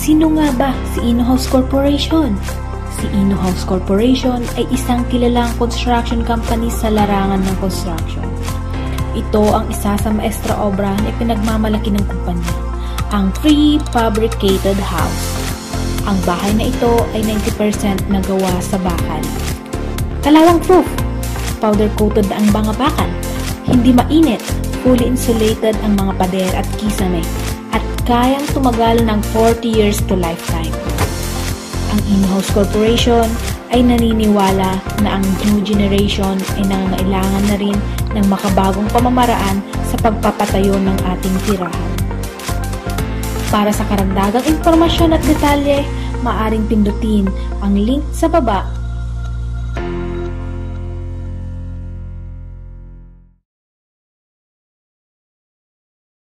Sino nga ba si Inohouse Corporation? Si Inohouse Corporation ay isang kilalang construction company sa larangan ng construction. Ito ang isa sa maestra obra na ipinagmamalaki ng kumpanya, ang prefabricated house. Ang bahay na ito ay 90% nagawa sa bakal. Kalawang proof, powder-coated ang mga bakal, hindi mainit, fully insulated ang mga pader at kisame, at kayang tumagal ng 40 years to lifetime. Ang Inohouse Corporation ay naniniwala na ang new generation ay nangangailangan na rin ng makabagong pamamaraan sa pagpapatayo ng ating tirahan. Para sa karagdagang impormasyon at detalye, maaaring pindutin ang link sa baba